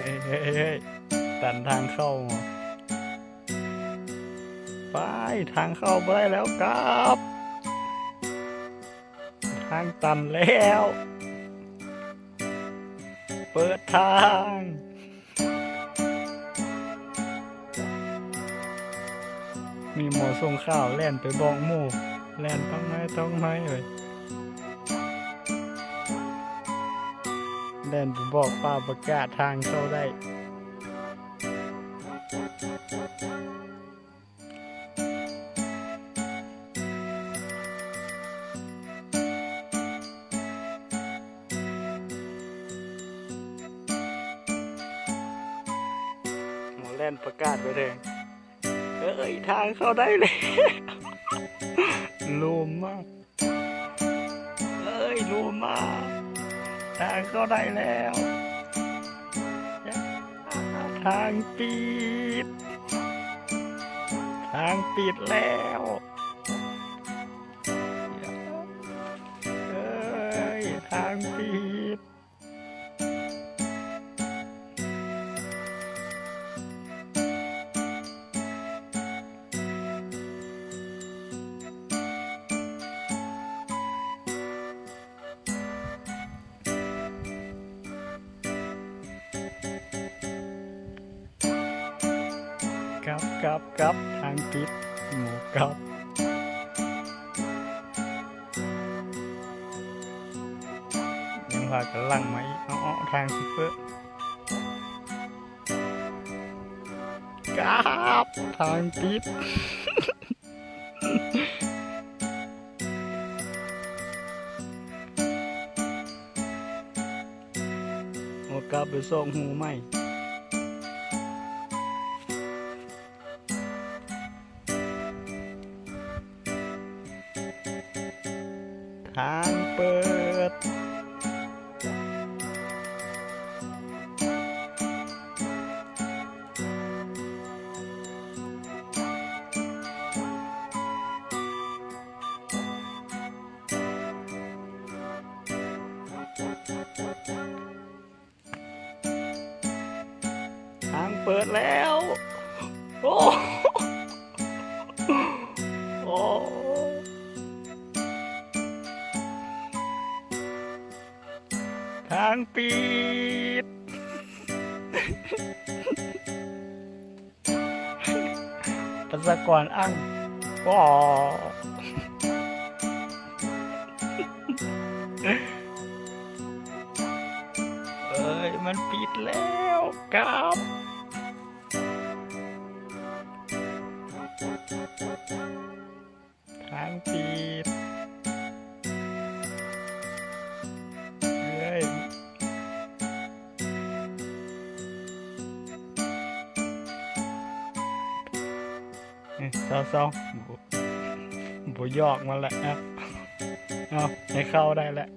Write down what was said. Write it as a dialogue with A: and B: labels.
A: เฮ้ยตันทางเข้าไปทางเข้าไปได้แล้วครับทางตันแล้วเปิดทางมีหมอส่งข้าวแล่นไปบอกหมู่แล่นต้องไหมเลยแล่นไปบอกป้าประกาศทางเข้าได้หมอแล่นประกาศไปเลยเอ้ยทางเข้าได้เลยลูมมากเอ้ยลูมมากทางเข้าได้แล้วทางปิดทางปิดแล้วเอ้ยทางปิดกับทางปิดหมูกับยังพากระลังมาอีกเอาทางซุปเปอร์กับทางปิดโอ้กับไปส่งหูไหมทางเปิดทางเปิดแล้วโอ้โอ้ทางปิดประชากรอ้างก็เอ้ยมันปิดแล้วครับทางปิดเศร้าบุยอกมาแหละเอาให้เข้าได้แหละ